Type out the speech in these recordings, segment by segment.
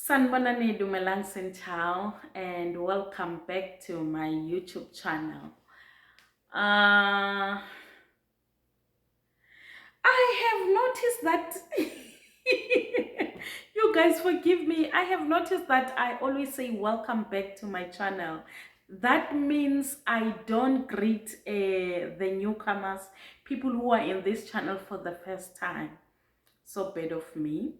Sanibonani, dumelang sentao, and welcome back to my YouTube channel. Uh, I have noticed that you guys forgive me. I have noticed that I always say welcome back to my channel. That means I don't greet the newcomers, people who are in this channel for the first time. So bad of me,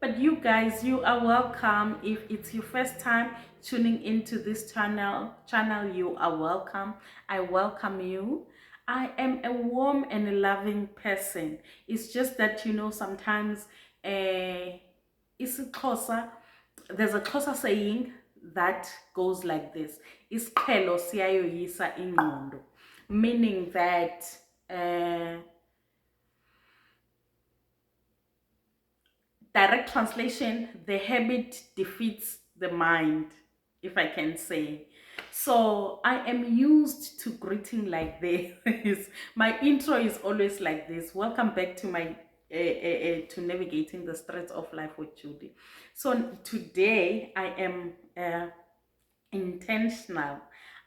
but you guys, you are welcome. If it's your first time tuning into this channel, you are welcome. I welcome you. I am a warm and a loving person. It's just that, sometimes it's a closer there's a closer saying that goes like this: isiqhelo siyayoyisa ingqondo, meaning that direct translation, the habit defeats the mind, if I can say. So I am used to greeting like this. My intro is always like this: welcome back to my to navigating the streets of life with Judy. So today I am intentional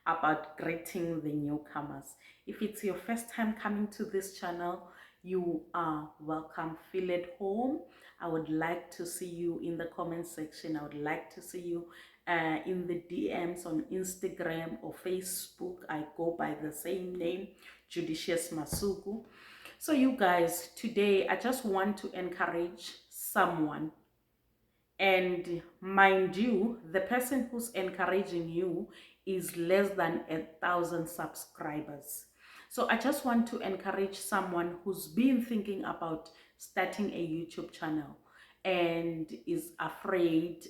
about greeting the newcomers. If it's your first time coming to this channel, you are welcome. Feel at home. I would like to see you in the comment section. I would like to see you in the DMs on Instagram or Facebook. I go by the same name, Judicious Masuku. So you guys, today I just want to encourage someone. And mind you, the person who's encouraging you is less than 1,000 subscribers. So I just want to encourage someone who's been thinking about starting a YouTube channel and is afraid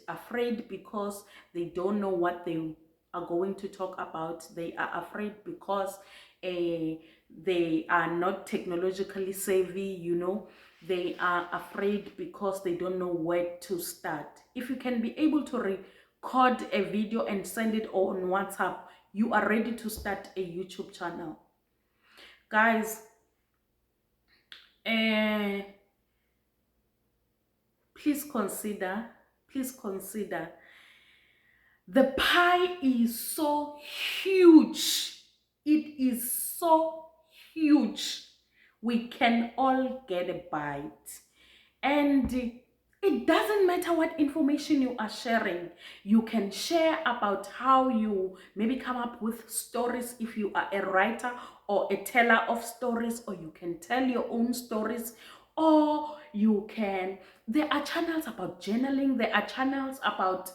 because they don't know what they are going to talk about. They are afraid because they are not technologically savvy. They are afraid because they don't know where to start. If you can be able to record a video and send it on WhatsApp, you are ready to start a YouTube channel. Guys, please consider, the pie is so huge. It is so huge. We can all get a bite. And it doesn't matter what information you are sharing. You can share about how you maybe come up with stories if you are a writer or a teller of stories, or you can tell your own stories, or there are channels about journaling, there are channels about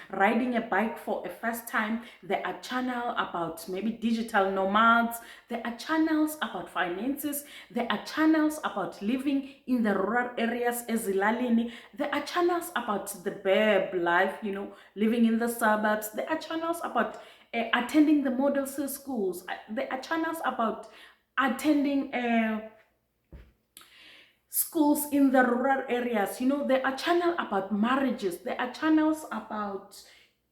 riding a bike for a first time, there are channels about maybe digital nomads, there are channels about finances, there are channels about living in the rural areas, ezilalini, there are channels about the burb life, living in the suburbs, there are channels about attending the model schools, there are channels about attending schools in the rural areas. There are channels about marriages, there are channels about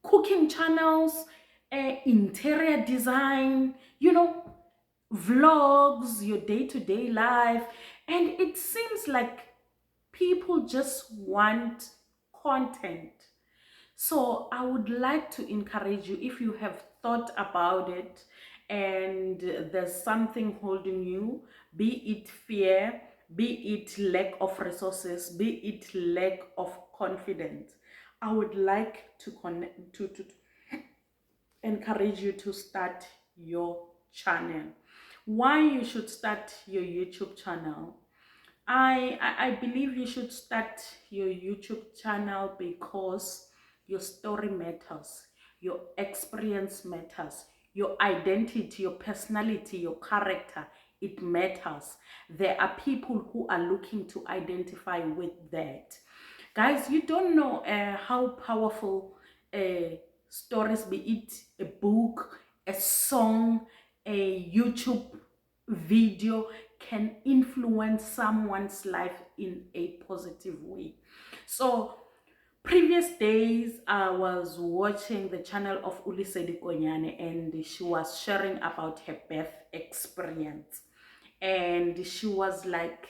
cooking channels, interior design, vlogs, your day-to-day life. And it seems like people just want content. So I would like to encourage you, if you have thought about it and there's something holding you, be it fear, be it lack of resources, be it lack of confidence, I would like to encourage you to start your channel. Why you should start your YouTube channel? I believe you should start your YouTube channel because your story matters, your experience matters, your identity, your personality, your character, it matters. There are people who are looking to identify with that. Guys, you don't know how powerful stories, be it a book, a song, a YouTube video, can influence someone's life in a positive way. So previous days I was watching the channel of Ulisedi Konyane, and she was sharing about her birth experience, and she was like,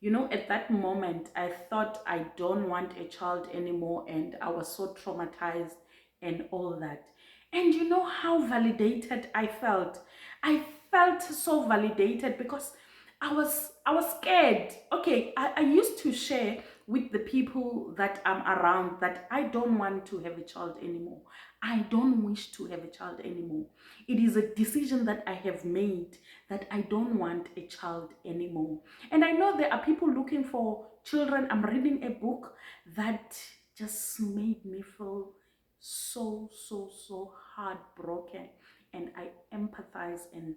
You know, at that moment, I thought I don't want a child anymore, and I was so traumatized and all that. And you know how validated I felt? I felt so validated because I was scared. Okay, I used to share with the people that I'm around that I don't want to have a child anymore. I don't wish to have a child anymore. It is a decision that I have made that I don't want a child anymore. And I know there are people looking for children. I'm reading a book that just made me feel so heartbroken. And I empathize and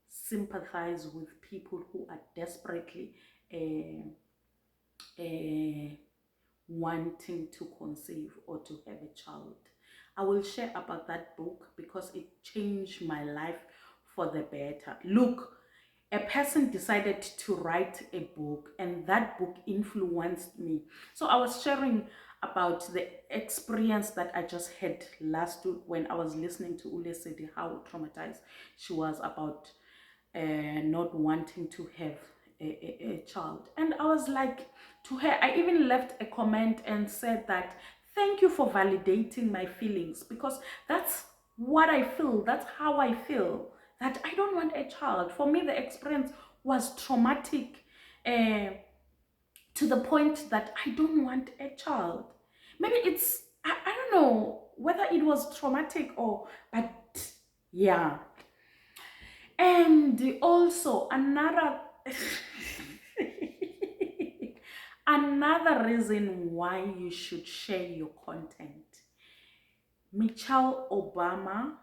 sympathize with people who are desperately uh, uh, wanting to conceive or to have a child. I will share about that book because it changed my life for the better. Look, a person decided to write a book, and that book influenced me. So I was sharing about the experience that I just had last week when I was listening to Ule Sedi, how traumatized she was about not wanting to have a child. And I was like to her, I even left a comment and said that thank you for validating my feelings, because that's what I feel, that's how I feel, that I don't want a child. For me, the experience was traumatic, uh, to the point that I don't want a child. Maybe it's, I don't know whether it was traumatic or, but yeah. And also another another reason why you should share your content. Michelle Obama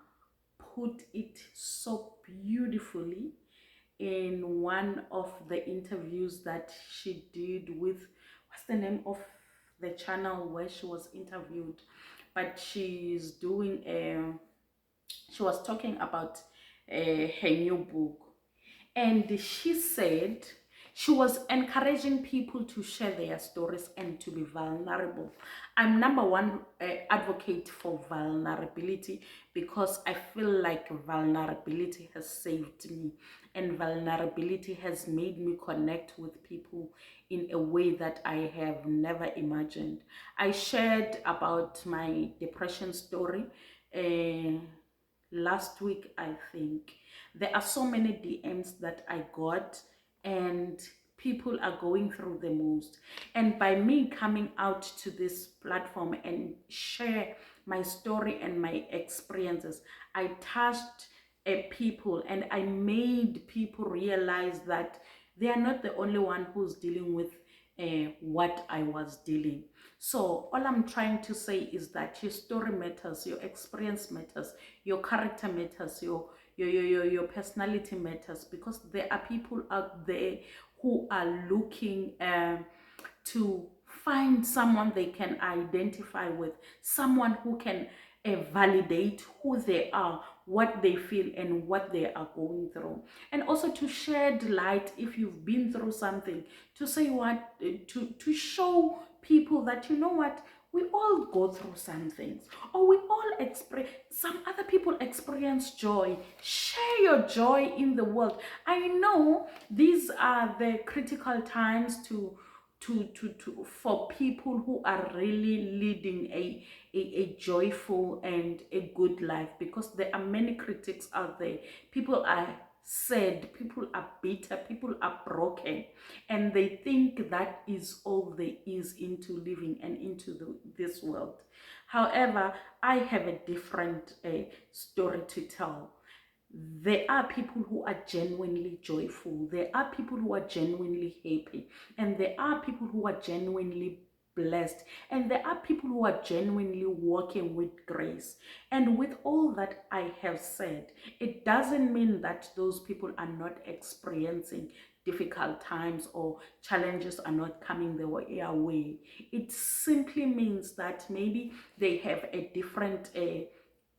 put it so beautifully in one of the interviews that she did with, what's the name of the channel where she was interviewed? But she was talking about her new book, and she said she was encouraging people to share their stories and to be vulnerable. I'm number one advocate for vulnerability, because I feel like vulnerability has saved me, and vulnerability has made me connect with people in a way that I have never imagined. I shared about my depression story last week, I think. There are so many DMs that I got, and people are going through the most. And by me coming out to this platform and share my story and my experiences, I touched people, and I made people realize that they are not the only one who's dealing with what I was dealing. So all I'm trying to say is that your story matters, your experience matters, your character matters, your personality matters, because there are people out there who are looking to find someone they can identify with, someone who can validate who they are, what they feel, and what they are going through. And also to shed light if you've been through something, to say what, to show people that, you know what, we all go through some things, or we all experience, some other people experience joy. Share your joy in the world. I know these are the critical times for people who are really leading a joyful and a good life, because there are many critics out there. People are sad, people are bitter, people are broken, and they think that is all there is into living and into this world. However, I have a different story to tell. There are people who are genuinely joyful, there are people who are genuinely happy, and there are people who are genuinely blessed, and there are people who are genuinely walking with grace. And with all that I have said, it doesn't mean that those people are not experiencing difficult times or challenges are not coming their way. It simply means that maybe they have a different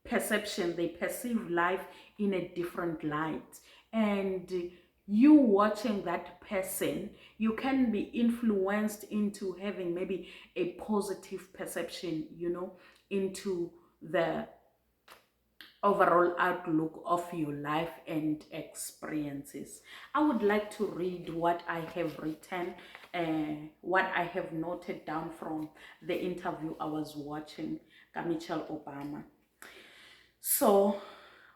perception, they perceive life in a different light. And you watching that person, you can be influenced into having maybe a positive perception, into the overall outlook of your life and experiences. I would like to read what I have written, what I have noted down from the interview I was watching with Michelle Obama. So,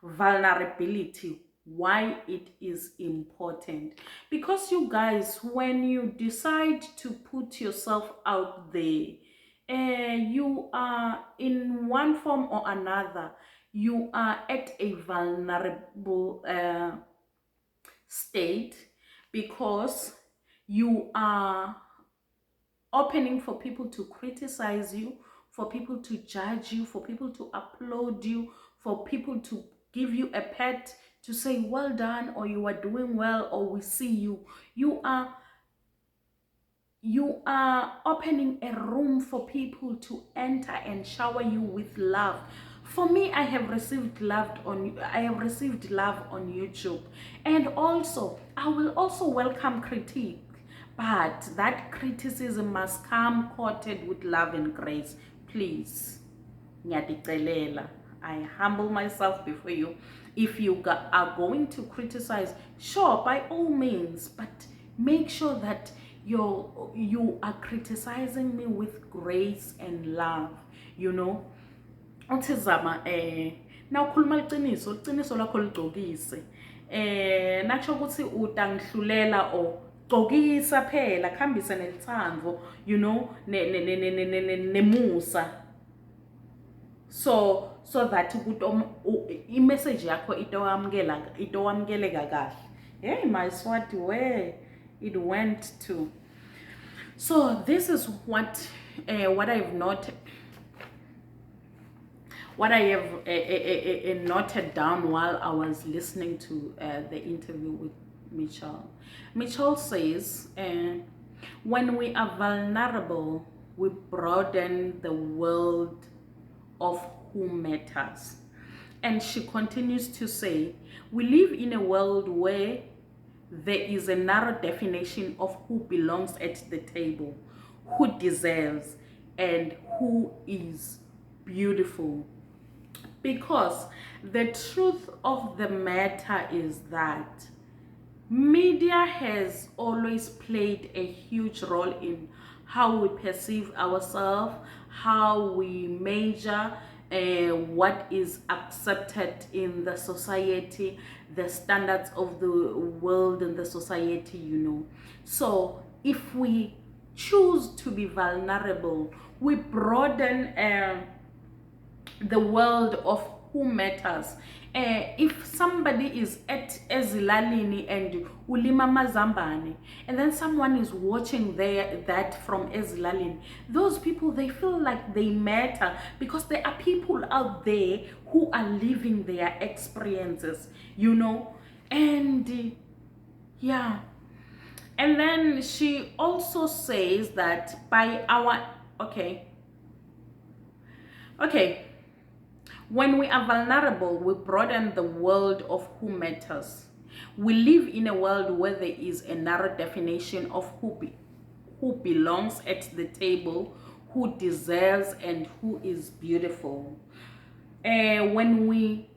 vulnerability, why it is important. Because you guys, when you decide to put yourself out there, you are in one form or another, you are at a vulnerable state, because you are opening for people to criticize you, for people to judge you, for people to applaud you, for people to give you a pat, to say well done, or you are doing well, or we see you. You are opening a room for people to enter and shower you with love. For me, I have received love on YouTube, and also I will also welcome critique, but that criticism must come coated with love and grace. Please, ngiyadicelela, I humble myself before you. If you are going to criticize, sure, by all means, but make sure that you are criticizing me with grace and love, you know. Uthi zama nawukhuluma iqiniso lakho ligcokise, nakusho ukuthi utangihlulela o gcokisa phela, khambisa nelithando, you know, nemusa, so that i-message yakho itowamukeleka kahle. Hey, my Swati, where it went to. So this is what I've noted, what I have noted down while I was listening to the interview with Michelle. Michelle says, when we are vulnerable, we broaden the world of who matters. And she continues to say, we live in a world where there is a narrow definition of who belongs at the table, who deserves, and who is beautiful. Because the truth of the matter is that media has always played a huge role in how we perceive ourselves, how we measure what is accepted in the society, the standards of the world and the society, you know. So if we choose to be vulnerable, we broaden the world of who matters. If somebody is at Ezilalini and ulima mazambane, and then someone is watching that from Ezilalini, those people, they feel like they matter, because there are people out there who are living their experiences, you know. And yeah, and then she also says that by our okay, when we are vulnerable, we broaden the world of who matters. We live in a world where there is a narrow definition of who belongs at the table, who deserves, and who is beautiful. When we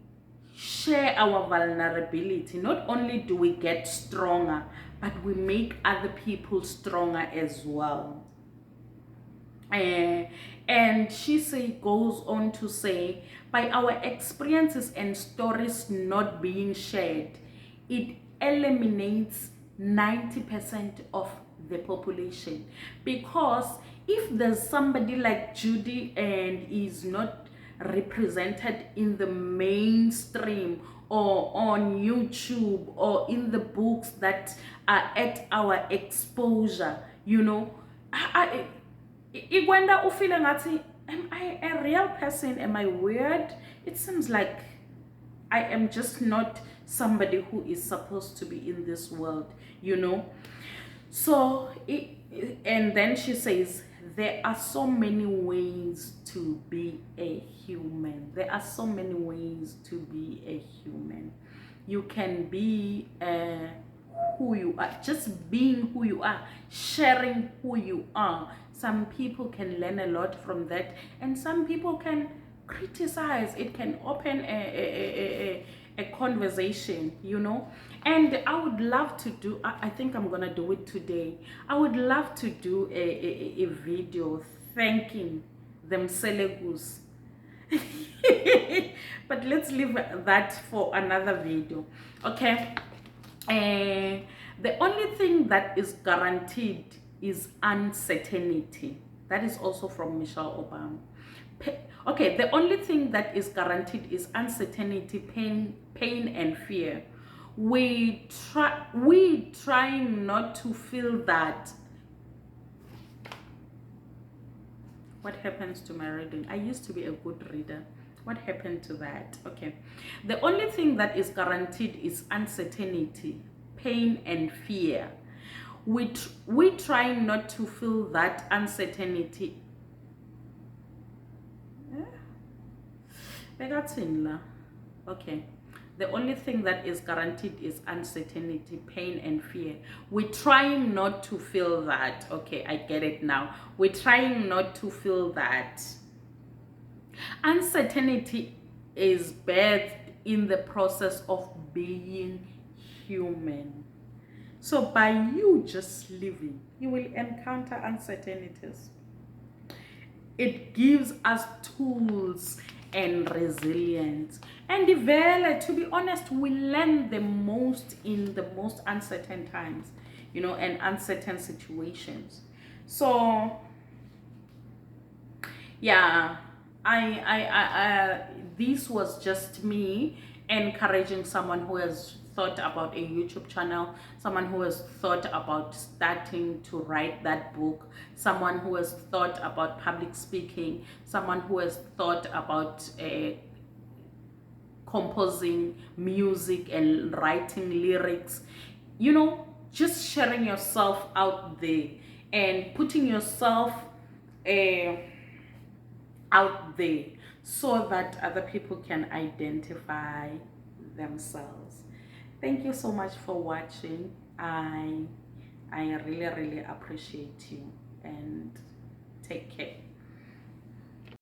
share our vulnerability, not only do we get stronger, but we make other people stronger as well. And she goes on to say, by our experiences and stories not being shared, it eliminates 90% of the population. Because if there's somebody like Judy and is not represented in the mainstream or on YouTube or in the books that are at our exposure, you know, Igwenda ufile ngathi, am I a real person? Am I weird? It seems like I am just not somebody who is supposed to be in this world, you know. So and then she says, there are so many ways to be a human. There are so many ways to be a human. You can be who you are, just being who you are, sharing who you are. Some people can learn a lot from that, and some people can criticize. It can open a conversation, you know. And I would love to do, I think I'm gonna do it today. I would love to do a video thanking them Selegus. But let's leave that for another video. Okay. The only thing that is guaranteed is uncertainty. That is also from Michelle Obama. Okay, the only thing that is guaranteed is uncertainty, pain and fear. We trying not to feel that. What happens to my reading? I used to be a good reader. What happened to that? Okay, the only thing that is guaranteed is uncertainty, pain and fear. We trying not to feel that uncertainty. Okay, the only thing that is guaranteed is uncertainty, pain and fear. We're trying not to feel that. Okay, I get it now. We're trying not to feel that. Uncertainty is birthed in the process of being human. So by you just living, you will encounter uncertainties. It gives us tools and resilience. And to be honest, we learn the most in the most uncertain times, you know, and uncertain situations. So yeah, this was just me encouraging someone who has thought about a YouTube channel, someone who has thought about starting to write that book, someone who has thought about public speaking, someone who has thought about composing music and writing lyrics, you know, just sharing yourself out there and putting yourself out there so that other people can identify themselves. Thank you so much for watching. I really appreciate you, and take care.